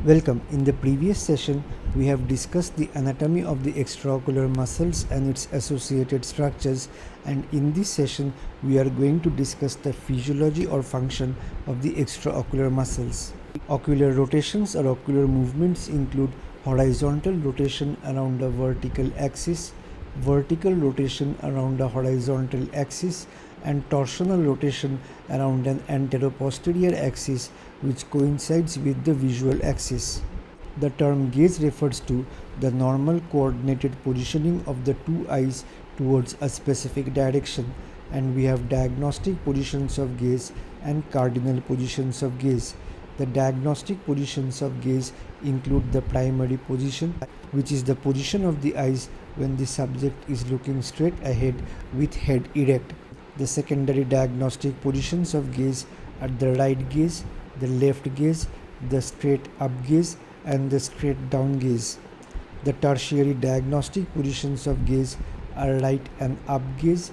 Welcome. In the previous session, we have discussed the anatomy of the extraocular muscles and its associated structures, and in this session, we are going to discuss the physiology or function of the extraocular muscles. Ocular rotations or ocular movements include horizontal rotation around a vertical axis, vertical rotation around a horizontal axis, and torsional rotation around an anteroposterior axis which coincides with the visual axis. The term gaze refers to the normal coordinated positioning of the two eyes towards a specific direction, and we have diagnostic positions of gaze and cardinal positions of gaze. The diagnostic positions of gaze include the primary position, which is the position of the eyes when the subject is looking straight ahead with head erect. The secondary diagnostic positions of gaze are the right gaze, the left gaze, the straight up gaze, and the straight down gaze. The tertiary diagnostic positions of gaze are right and up gaze,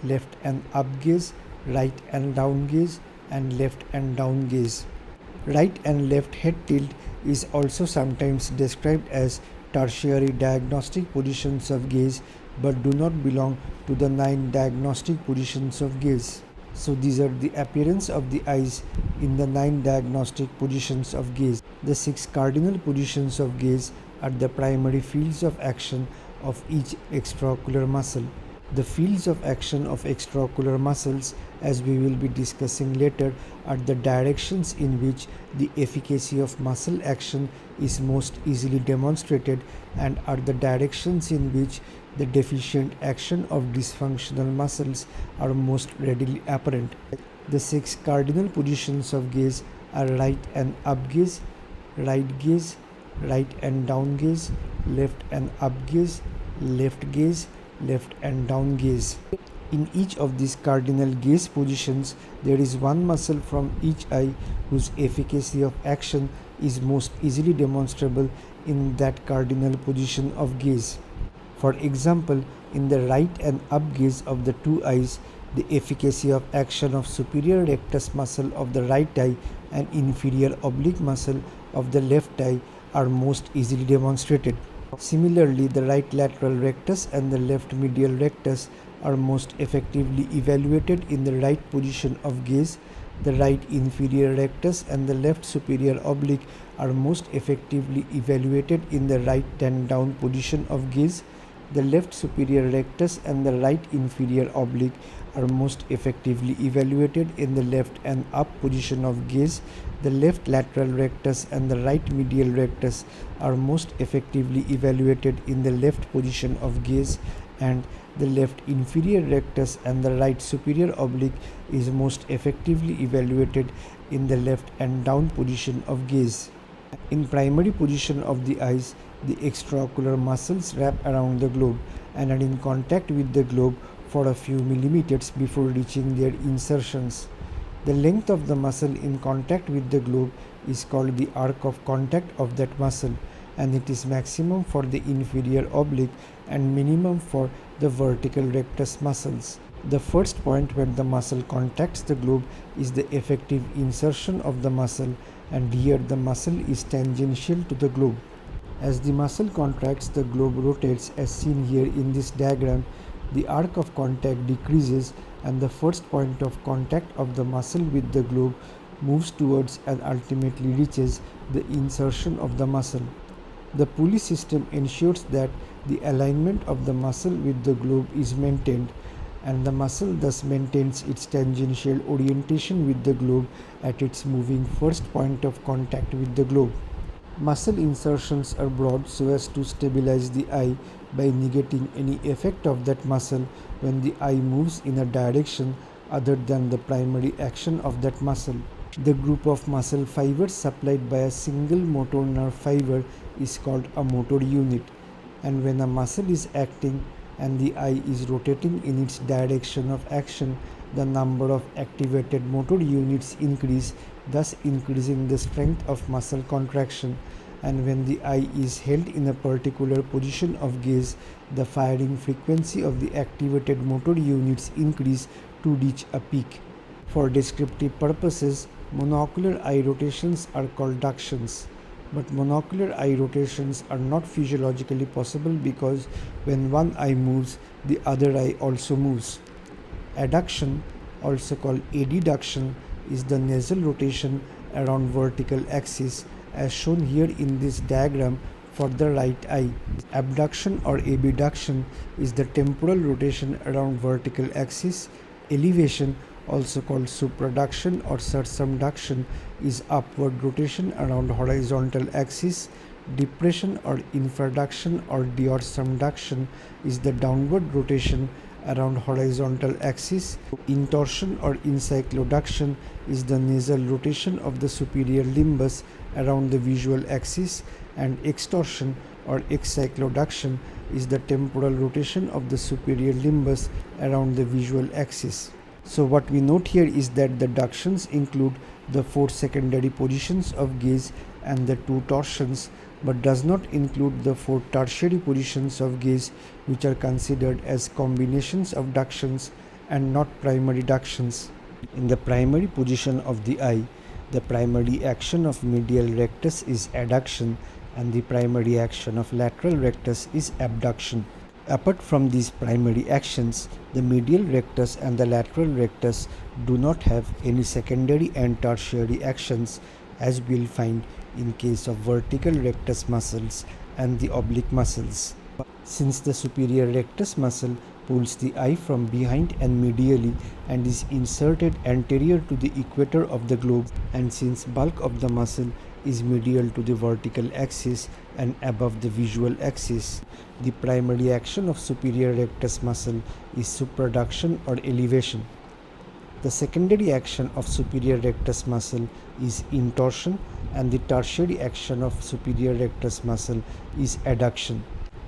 left and up gaze, right and down gaze, and left and down gaze. Right and left head tilt is also sometimes described as tertiary diagnostic positions of gaze, but do not belong to the 9 diagnostic positions of gaze. So these are the appearance of the eyes in the 9 diagnostic positions of gaze. The 6 cardinal positions of gaze are the primary fields of action of each extraocular muscle. The fields of action of extraocular muscles, as we will be discussing later, are the directions in which the efficacy of muscle action is most easily demonstrated and are the directions in which the deficient action of dysfunctional muscles are most readily apparent. The 6 cardinal positions of gaze are right and up gaze, right gaze, right and down gaze, left and up gaze, left gaze, left and down gaze. In each of these cardinal gaze positions, there is one muscle from each eye whose efficacy of action is most easily demonstrable in that cardinal position of gaze. For example, in the right and up gaze of the two eyes, the efficacy of action of superior rectus muscle of the right eye and inferior oblique muscle of the left eye are most easily demonstrated. Similarly, the right lateral rectus and the left medial rectus are most effectively evaluated in the right position of gaze. The right inferior rectus and the left superior oblique are most effectively evaluated in the right and down position of gaze. The left superior rectus and the right inferior oblique are most effectively evaluated in the left and up position of gaze. The left lateral rectus and the right medial rectus are most effectively evaluated in the left position of gaze, and the left inferior rectus and the right superior oblique is most effectively evaluated in the left and down position of gaze. In primary position of the eyes, the extraocular muscles wrap around the globe and are in contact with the globe for a few millimeters before reaching their insertions. The length of the muscle in contact with the globe is called the arc of contact of that muscle, and it is maximum for the inferior oblique and minimum for the vertical rectus muscles. The first point when the muscle contacts the globe is the effective insertion of the muscle, and here the muscle is tangential to the globe. As the muscle contracts, the globe rotates as seen here in this diagram. The arc of contact decreases and the first point of contact of the muscle with the globe moves towards and ultimately reaches the insertion of the muscle. The pulley system ensures that the alignment of the muscle with the globe is maintained, and the muscle thus maintains its tangential orientation with the globe at its moving first point of contact with the globe. Muscle insertions are broad so as to stabilize the eye by negating any effect of that muscle when the eye moves in a direction other than the primary action of that muscle. The group of muscle fibers supplied by a single motor nerve fiber is called a motor unit, and when a muscle is acting and the eye is rotating in its direction of action, the number of activated motor units increase, thus increasing the strength of muscle contraction. And when the eye is held in a particular position of gaze, the firing frequency of the activated motor units increase to reach a peak. For descriptive purposes, monocular eye rotations are called ductions. But monocular eye rotations are not physiologically possible because when one eye moves, the other eye also moves. Adduction, also called adduction, is the nasal rotation around vertical axis as shown here in this diagram for the right eye. Abduction or abduction is the temporal rotation around vertical axis. Elevation, also called supraduction or circumduction, is upward rotation around horizontal axis. Depression or infraduction or dorsumduction is the downward rotation around horizontal axis. Intorsion or encycloduction is the nasal rotation of the superior limbus around the visual axis, and extorsion or excycloduction is the temporal rotation of the superior limbus around the visual axis. So what we note here is that the ductions include the 4 secondary positions of gaze and the 2 torsions, but does not include the 4 tertiary positions of gaze, which are considered as combinations of ductions and not primary ductions. In the primary position of the eye, the primary action of medial rectus is adduction and the primary action of lateral rectus is abduction. Apart from these primary actions, the medial rectus and the lateral rectus do not have any secondary and tertiary actions, as we will find in case of vertical rectus muscles and the oblique muscles. Since the superior rectus muscle pulls the eye from behind and medially and is inserted anterior to the equator of the globe, and since bulk of the muscle is medial to the vertical axis and above the visual axis, the primary action of superior rectus muscle is supraduction or elevation. The secondary action of superior rectus muscle is intorsion, and the tertiary action of superior rectus muscle is adduction.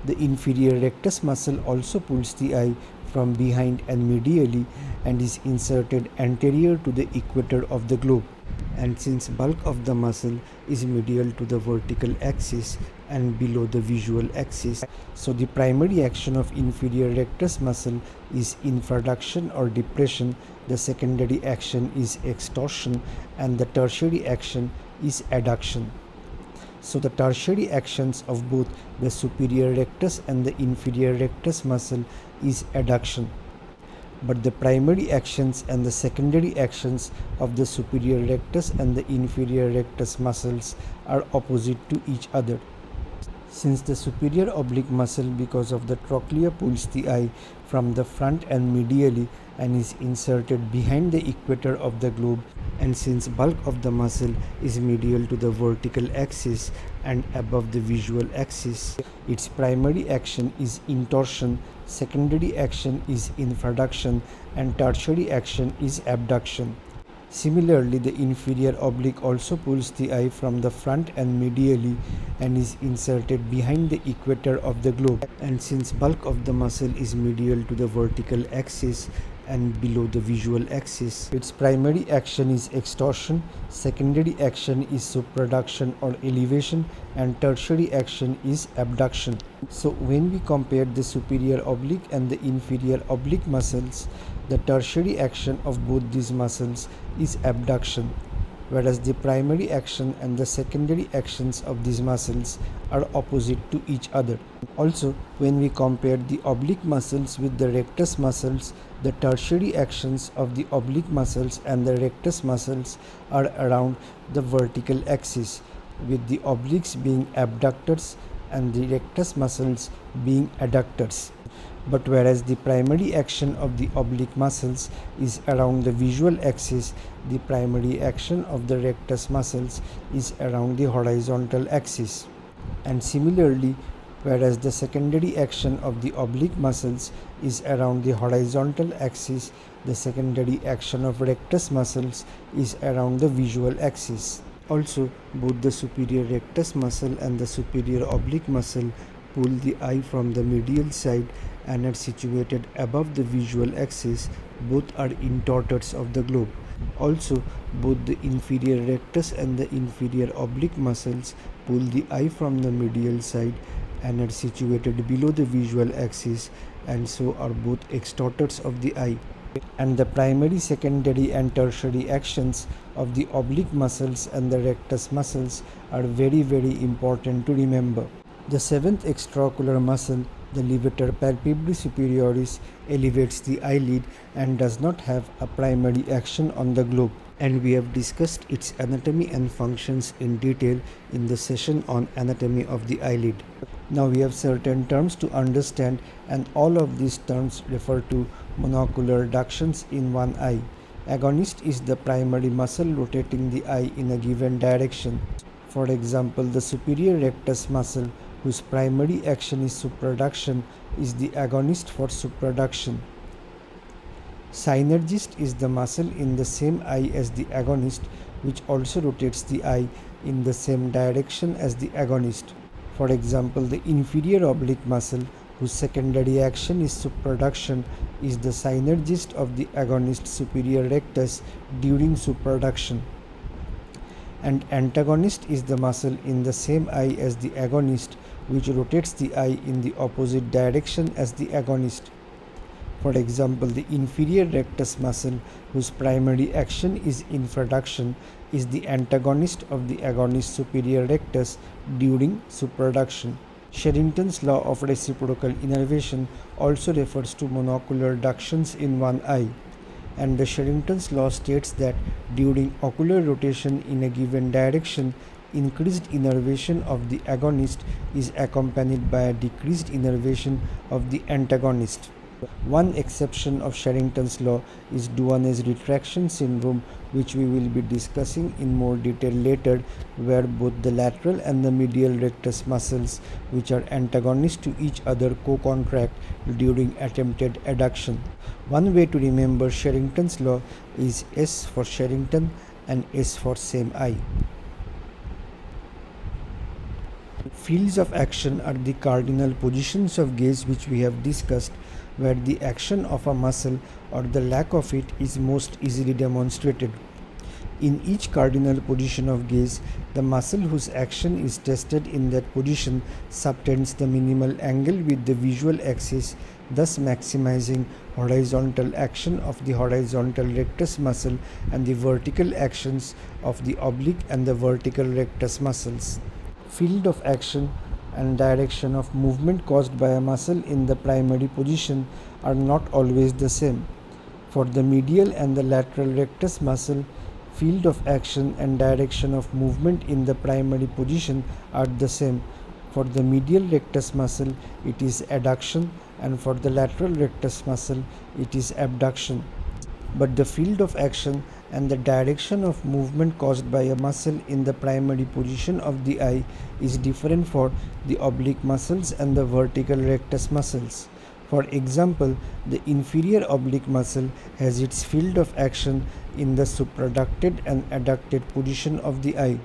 The inferior rectus muscle also pulls the eye from behind and medially and is inserted anterior to the equator of the globe. And since bulk of the muscle is medial to the vertical axis and below the visual axis, so the primary action of inferior rectus muscle is infraduction or depression, the secondary action is extorsion, and the tertiary action is adduction. So the tertiary actions of both the superior rectus and the inferior rectus muscle is adduction. But the primary actions and the secondary actions of the superior rectus and the inferior rectus muscles are opposite to each other. Since the superior oblique muscle, because of the trochlea, pulls the eye from the front and medially and is inserted behind the equator of the globe, and since bulk of the muscle is medial to the vertical axis and above the visual axis, its primary action is intorsion, secondary action is infraduction, and tertiary action is abduction. Similarly, the inferior oblique also pulls the eye from the front and medially and is inserted behind the equator of the globe, and since bulk of the muscle is medial to the vertical axis and below the visual axis, its primary action is extorsion, secondary action is supraduction or elevation, and tertiary action is abduction. So when we compare the superior oblique and the inferior oblique muscles, the tertiary action of both these muscles is abduction, whereas the primary action and the secondary actions of these muscles are opposite to each other. Also, when we compare the oblique muscles with the rectus muscles, the tertiary actions of the oblique muscles and the rectus muscles are around the vertical axis, with the obliques being abductors and the rectus muscles being adductors. But whereas the primary action of the oblique muscles is around the visual axis, the primary action of the rectus muscles is around the horizontal axis. And similarly, whereas the secondary action of the oblique muscles is around the horizontal axis, the secondary action of rectus muscles is around the visual axis. Also, both the superior rectus muscle and the superior oblique muscle pull the eye from the medial side and are situated above the visual axis. Both are intorters of the globe. Also, both the inferior rectus and the inferior oblique muscles pull the eye from the medial side and are situated below the visual axis, and so are both extorters of the eye. And the primary, secondary and tertiary actions of the oblique muscles and the rectus muscles are very important to remember. The seventh extraocular muscle, the levator palpebris superioris, elevates the eyelid and does not have a primary action on the globe. And we have discussed its anatomy and functions in detail in the session on anatomy of the eyelid. Now we have certain terms to understand, and all of these terms refer to monocular ductions in one eye. Agonist is the primary muscle rotating the eye in a given direction. For example, the superior rectus muscle, whose primary action is supraduction, is the agonist for supraduction. Synergist is the muscle in the same eye as the agonist, which also rotates the eye in the same direction as the agonist. For example, the inferior oblique muscle, whose secondary action is supraduction, is the synergist of the agonist superior rectus during supraduction. And antagonist is the muscle in the same eye as the agonist, which rotates the eye in the opposite direction as the agonist. For example, the inferior rectus muscle, whose primary action is infraduction, is the antagonist of the agonist superior rectus during supraduction. Sherrington's law of reciprocal innervation also refers to monocular ductions in one eye, and the Sherrington's law states that during ocular rotation in a given direction, increased innervation of the agonist is accompanied by a decreased innervation of the antagonist. One exception of Sherrington's law is Duane's retraction syndrome, which we will be discussing in more detail later, where both the lateral and the medial rectus muscles, which are antagonist to each other, co-contract during attempted adduction. One way to remember Sherrington's law is S for Sherrington and S for same eye. Fields of action are the cardinal positions of gaze which we have discussed, where the action of a muscle or the lack of it is most easily demonstrated. In each cardinal position of gaze, the muscle whose action is tested in that position subtends the minimal angle with the visual axis, thus maximizing horizontal action of the horizontal rectus muscle and the vertical actions of the oblique and the vertical rectus muscles. Field of action and direction of movement caused by a muscle in the primary position are not always the same. For the medial and the lateral rectus muscle, field of action and direction of movement in the primary position are the same. For the medial rectus muscle, it is adduction, and for the lateral rectus muscle, it is abduction. But the field of action and the direction of movement caused by a muscle in the primary position of the eye is different for the oblique muscles and the vertical rectus muscles. For example, the inferior oblique muscle has its field of action in the supraducted and adducted position of the eye.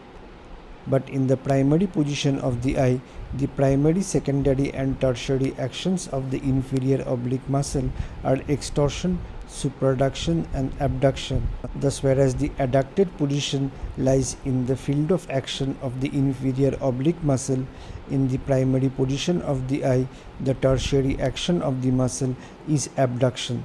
But in the primary position of the eye, the primary, secondary and tertiary actions of the inferior oblique muscle are extorsion, supraduction and abduction. Thus, whereas the adducted position lies in the field of action of the inferior oblique muscle, in the primary position of the eye, the tertiary action of the muscle is abduction.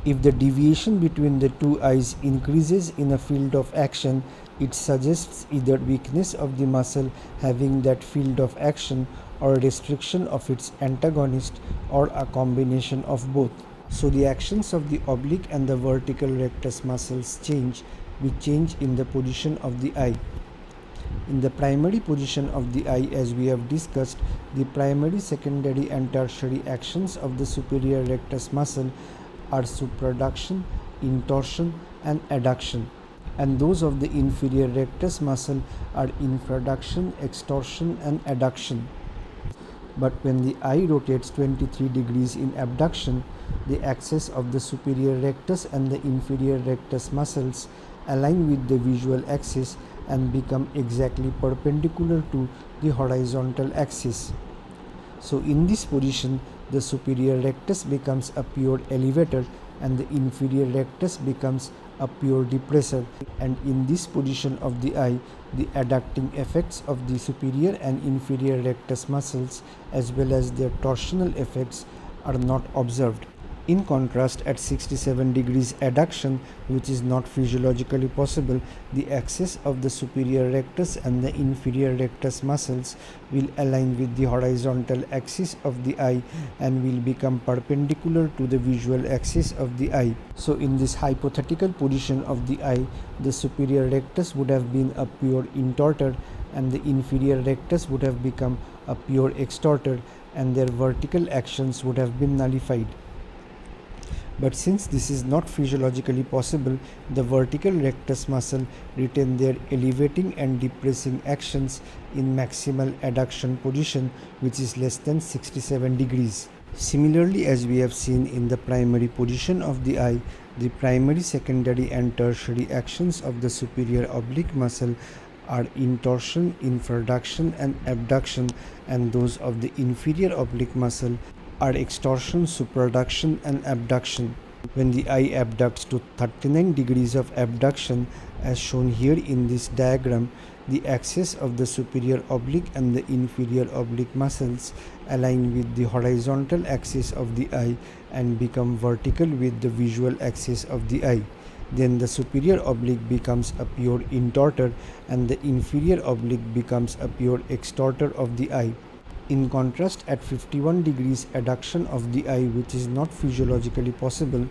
If the deviation between the two eyes increases in a field of action, it suggests either weakness of the muscle having that field of action or restriction of its antagonist, or a combination of both. So the actions of the oblique and the vertical rectus muscles change with change in the position of the eye. In the primary position of the eye, as we have discussed, the primary, secondary and tertiary actions of the superior rectus muscle are supraduction, intorsion and adduction, and those of the inferior rectus muscle are infraduction, extorsion and adduction. But when the eye rotates 23 degrees in abduction, the axis of the superior rectus and the inferior rectus muscles align with the visual axis and become exactly perpendicular to the horizontal axis. So in this position, the superior rectus becomes a pure elevator and the inferior rectus becomes a pure depressor, and in this position of the eye, the adducting effects of the superior and inferior rectus muscles as well as their torsional effects are not observed. In contrast, at 67 degrees adduction, which is not physiologically possible, the axis of the superior rectus and the inferior rectus muscles will align with the horizontal axis of the eye and will become perpendicular to the visual axis of the eye. So in this hypothetical position of the eye, the superior rectus would have been a pure intortor and the inferior rectus would have become a pure extortor, and their vertical actions would have been nullified. But since this is not physiologically possible, the vertical rectus muscle retain their elevating and depressing actions in maximal adduction position, which is less than 67 degrees. Similarly, as we have seen in the primary position of the eye, the primary, secondary and tertiary actions of the superior oblique muscle are intorsion, infraduction and abduction, and those of the inferior oblique muscle are extorsion, supraduction and abduction. When the eye abducts to 39 degrees of abduction, as shown here in this diagram, the axis of the superior oblique and the inferior oblique muscles align with the horizontal axis of the eye and become vertical with the visual axis of the eye. Then the superior oblique becomes a pure intortor and the inferior oblique becomes a pure extortor of the eye. In contrast, at 51 degrees adduction of the eye, which is not physiologically possible,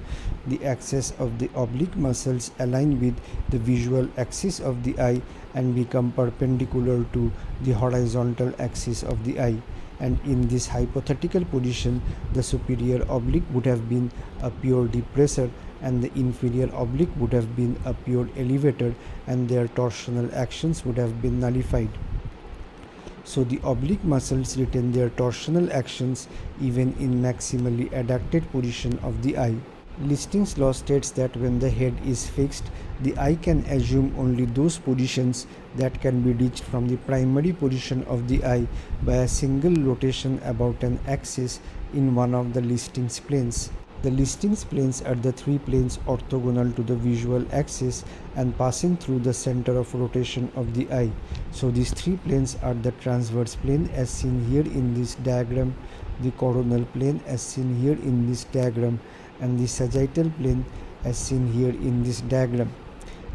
the axis of the oblique muscles align with the visual axis of the eye and become perpendicular to the horizontal axis of the eye. And in this hypothetical position, the superior oblique would have been a pure depressor and the inferior oblique would have been a pure elevator, and their torsional actions would have been nullified. So the oblique muscles retain their torsional actions even in maximally adducted position of the eye. Listing's law states that when the head is fixed, the eye can assume only those positions that can be reached from the primary position of the eye by a single rotation about an axis in one of the Listing's planes. The Listing's planes are the three planes orthogonal to the visual axis and passing through the center of rotation of the eye. So these three planes are the transverse plane as seen here in this diagram, the coronal plane as seen here in this diagram, and the sagittal plane as seen here in this diagram.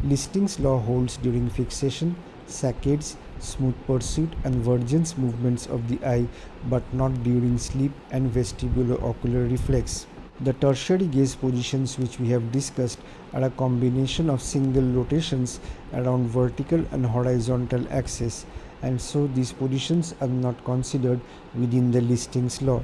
Listing's law holds during fixation, saccades, smooth pursuit and vergence movements of the eye, but not during sleep and vestibulo-ocular reflex. The tertiary gaze positions which we have discussed are a combination of single rotations around vertical and horizontal axis, and so these positions are not considered within the Listing's law.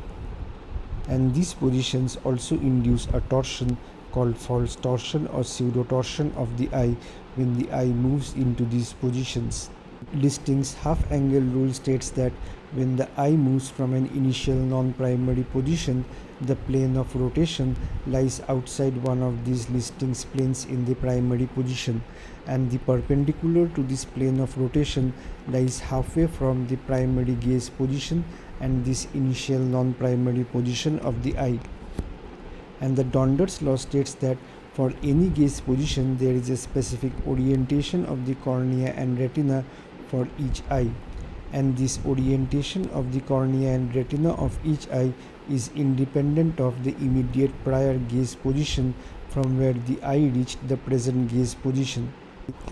And these positions also induce a torsion called false torsion or pseudotorsion of the eye when the eye moves into these positions. Listing's half-angle rule states that when the eye moves from an initial non-primary position, the plane of rotation lies outside one of these Listing's planes in the primary position, and the perpendicular to this plane of rotation lies halfway from the primary gaze position and this initial non-primary position of the eye. And the Donder's law states that for any gaze position there is a specific orientation of the cornea and retina for each eye, and this orientation of the cornea and retina of each eye is independent of the immediate prior gaze position from where the eye reached the present gaze position.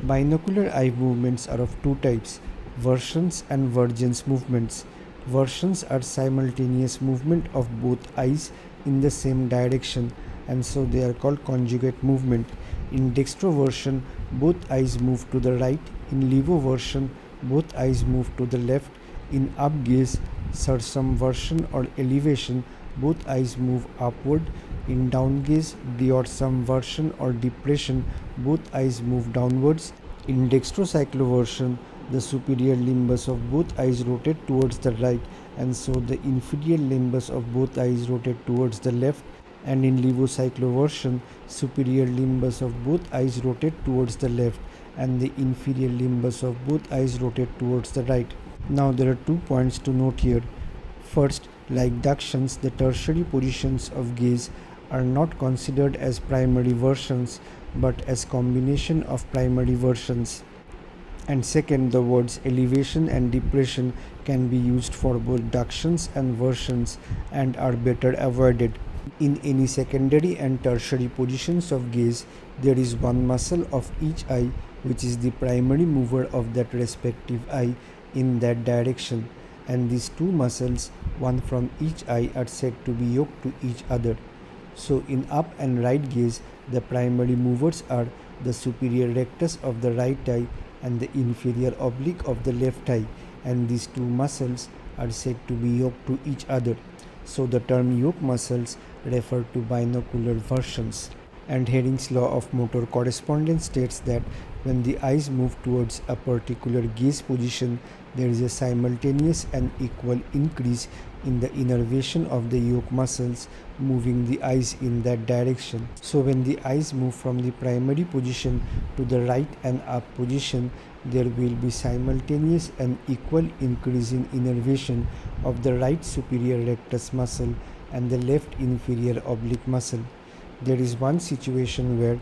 Binocular eye movements are of two types, vergence and vergence movements. Vergence are simultaneous movement of both eyes in the same direction, and so they are called conjugate movement. In dextroversion, both eyes move to the right. In levoversion, both eyes move to the left. In upgaze, circumversion or elevation, both eyes move upward. In downgaze, deorcumversion or depression, both eyes move downwards. In dextrocycloversion, the superior limbus of both eyes rotate towards the right, and so the inferior limbus of both eyes rotate towards the left. And in levocycloversion, superior limbus of both eyes rotate towards the left and the inferior limbus of both eyes rotate towards the right. Now there are 2 points to note here. First, like ductions, the tertiary positions of gaze are not considered as primary versions but as combination of primary versions. And second, the words elevation and depression can be used for both ductions and versions and are better avoided. In any secondary and tertiary positions of gaze, there is one muscle of each eye which is the primary mover of that respective eye in that direction, and these two muscles, one from each eye, are said to be yoked to each other. So in up and right gaze, the primary movers are the superior rectus of the right eye and the inferior oblique of the left eye, and these two muscles are said to be yoked to each other. So the term yoke muscles refer to binocular vergence. And Hering's law of motor correspondence states that when the eyes move towards a particular gaze position, there is a simultaneous and equal increase in the innervation of the yoke muscles moving the eyes in that direction. So when the eyes move from the primary position to the right and up position, there will be simultaneous and equal increase in innervation of the right superior rectus muscle and the left inferior oblique muscle. There is one situation where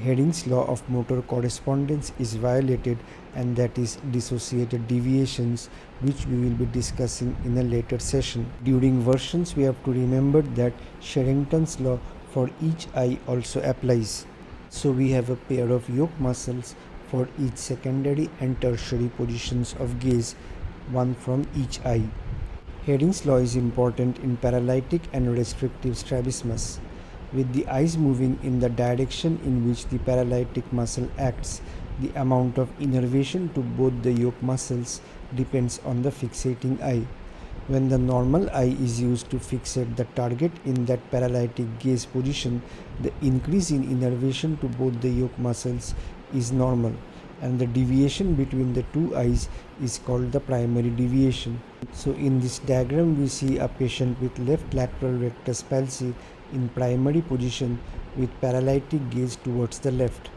Hering's law of motor correspondence is violated, and that is dissociated deviations, which we will be discussing in a later session. During versions, we have to remember that Sherrington's law for each eye also applies. So we have a pair of yoke muscles for each secondary and tertiary positions of gaze, one from each eye. Hering's law is important in paralytic and restrictive strabismus. With the eyes moving in the direction in which the paralytic muscle acts, the amount of innervation to both the yoke muscles depends on the fixating eye. When the normal eye is used to fixate the target in that paralytic gaze position, the increase in innervation to both the yoke muscles is normal, and the deviation between the two eyes is called the primary deviation. So in this diagram, we see a patient with left lateral rectus palsy in primary position with paralytic gaze towards the left.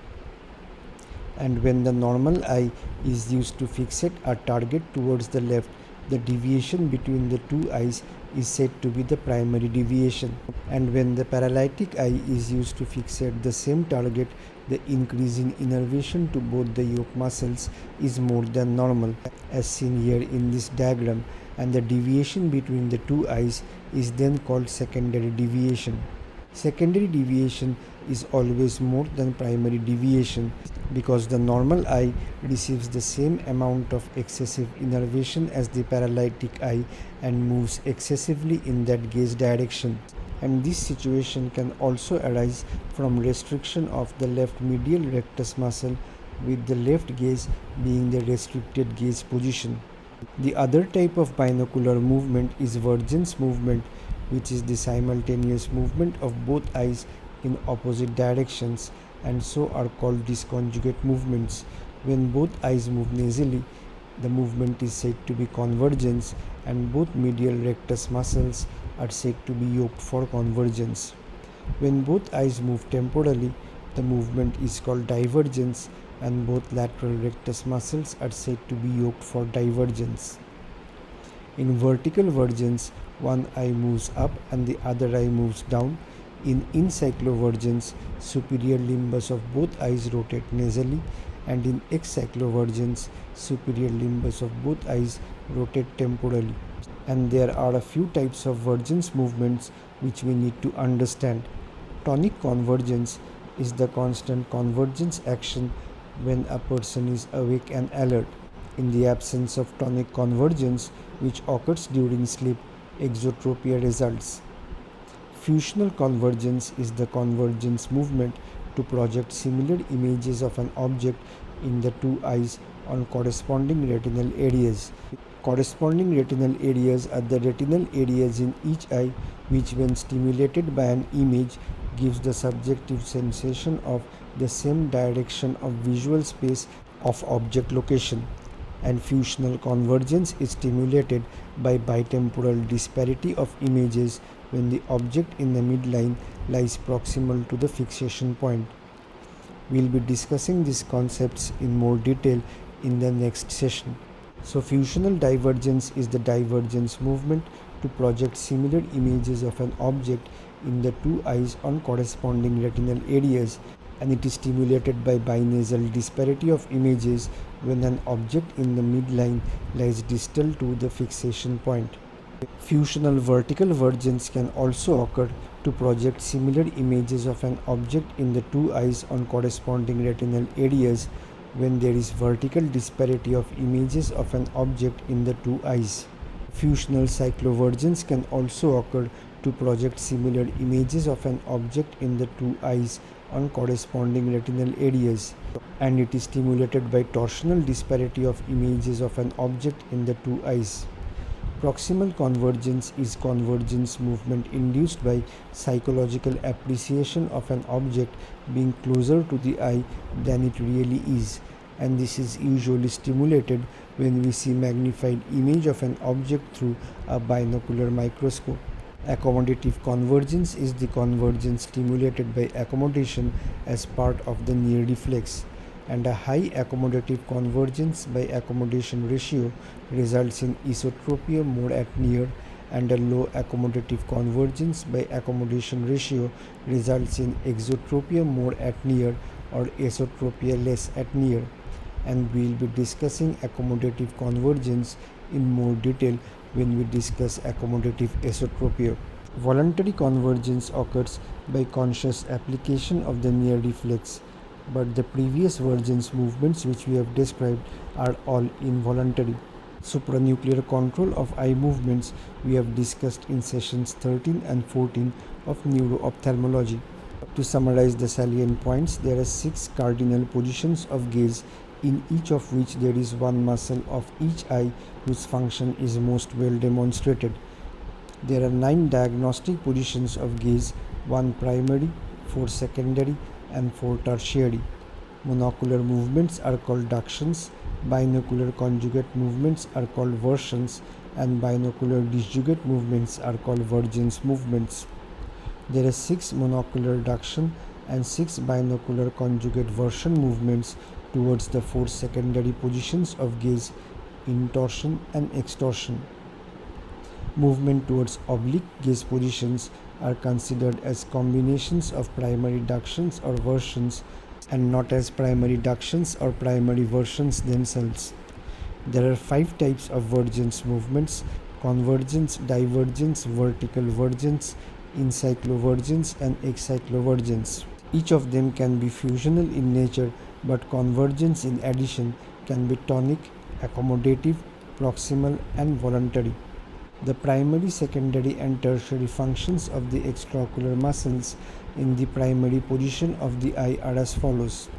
And when the normal eye is used to fixate a target towards the left, the deviation between the two eyes is said to be the primary deviation. And when the paralytic eye is used to fixate the same target, the increase in innervation to both the yoke muscles is more than normal, as seen here in this diagram, and the deviation between the two eyes is then called secondary deviation. Secondary deviation is always more than primary deviation because the normal eye receives the same amount of excessive innervation as the paralytic eye and moves excessively in that gaze direction. And this situation can also arise from restriction of the left medial rectus muscle, with the left gaze being the restricted gaze position. The other type of binocular movement is vergence movement, which is the simultaneous movement of both eyes in opposite directions, and so are called disconjugate movements. When both eyes move nasally, the movement is said to be convergence, and both medial rectus muscles are said to be yoked for convergence. When both eyes move temporally, the movement is called divergence, and both lateral rectus muscles are said to be yoked for divergence. In vertical vergence, one eye moves up and the other eye moves down. In encyclovergence, superior limbus of both eyes rotate nasally, and in excyclovergence, superior limbus of both eyes rotate temporally. And there are a few types of vergence movements which we need to understand. Tonic convergence is the constant convergence action when a person is awake and alert. In the absence of tonic convergence, which occurs during sleep, exotropia results. Fusional convergence is the convergence movement to project similar images of an object in the two eyes on corresponding retinal areas. Corresponding retinal areas are the retinal areas in each eye which, when stimulated by an image, gives the subjective sensation of the same direction of visual space of object location. And fusional convergence is stimulated by bitemporal disparity of images when the object in the midline lies proximal to the fixation point. We will be discussing these concepts in more detail in the next session. So fusional divergence is the divergence movement to project similar images of an object in the two eyes on corresponding retinal areas, and it is stimulated by binasal disparity of images when an object in the midline lies distal to the fixation point. Fusional vertical vergence can also occur to project similar images of an object in the two eyes on corresponding retinal areas when there is vertical disparity of images of an object in the two eyes. Fusional cyclovergence can also occur to project similar images of an object in the two eyes on corresponding retinal areas, and it is stimulated by torsional disparity of images of an object in the two eyes. Proximal convergence is convergence movement induced by psychological appreciation of an object being closer to the eye than it really is, and this is usually stimulated when we see magnified image of an object through a binocular microscope. Accommodative convergence is the convergence stimulated by accommodation as part of the near reflex, and a high accommodative convergence by accommodation ratio results in esotropia more at near, and a low accommodative convergence by accommodation ratio results in exotropia more at near or esotropia less at near. And we will be discussing accommodative convergence in more detail when we discuss accommodative esotropia. Voluntary convergence occurs by conscious application of the near reflex, but the previous vergence movements which we have described are all involuntary. Supranuclear control of eye movements we have discussed in sessions 13 and 14 of neuro-ophthalmology. To summarize the salient points, there are 6 cardinal positions of gaze, in each of which there is one muscle of each eye whose function is most well demonstrated. There are 9 diagnostic positions of gaze, 1 primary, 4 secondary and 4 tertiary. Monocular movements are called ductions, binocular conjugate movements are called vergence, and binocular disjugate movements are called vergence movements. There are 6 monocular duction and 6 binocular conjugate version movements towards the 4 secondary positions of gaze, intorsion and extorsion. Movement towards oblique gaze positions are considered as combinations of primary ductions or versions and not as primary ductions or primary versions themselves. There are 5 types of vergence movements: convergence, divergence, vertical vergence, encyclovergence and excyclovergence. Each of them can be fusional in nature, but convergence in addition can be tonic, accommodative, proximal and voluntary. The primary, secondary and tertiary functions of the extraocular muscles in the primary position of the eye are as follows.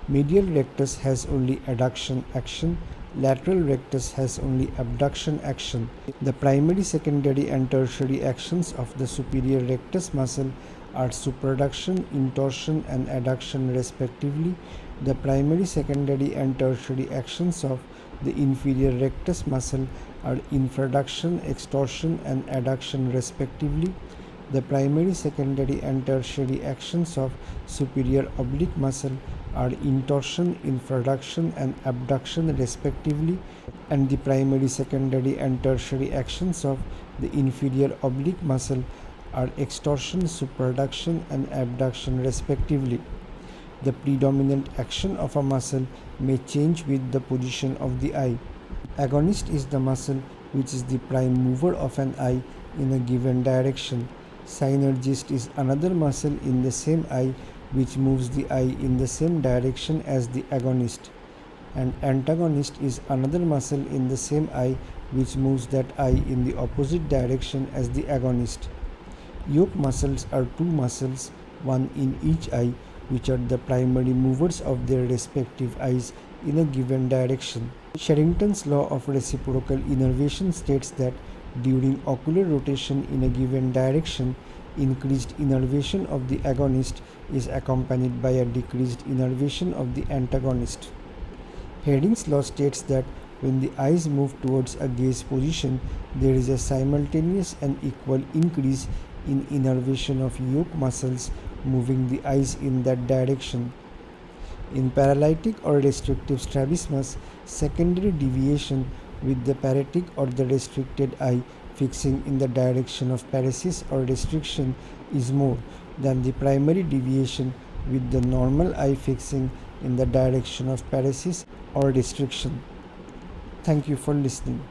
Medial rectus has only adduction action, lateral rectus has only abduction action. The primary, secondary and tertiary actions of the superior rectus muscle are supraduction, intorsion and adduction respectively. The primary, secondary and tertiary actions of the inferior rectus muscle are infraduction, extorsion and adduction respectively. The primary, secondary and tertiary actions of superior oblique muscle are intorsion, infraduction and abduction respectively, and the primary, secondary and tertiary actions of the inferior oblique muscle are extorsion, supraduction and abduction respectively. The predominant action of a muscle may change with the position of the eye. Agonist is the muscle which is the prime mover of an eye in a given direction. Synergist is another muscle in the same eye which moves the eye in the same direction as the agonist. And antagonist is another muscle in the same eye which moves that eye in the opposite direction as the agonist. Yoke muscles are 2 muscles, one in each eye, which are the primary movers of their respective eyes in a given direction. Sherrington's law of reciprocal innervation states that during ocular rotation in a given direction, increased innervation of the agonist is accompanied by a decreased innervation of the antagonist. Hering's law states that when the eyes move towards a gaze position, there is a simultaneous and equal increase in innervation of yoke muscles moving the eyes in that direction. In paralytic or restrictive strabismus, secondary deviation with the paretic or the restricted eye fixing in the direction of paresis or restriction is more than the primary deviation with the normal eye fixing in the direction of paresis or restriction. Thank you for listening.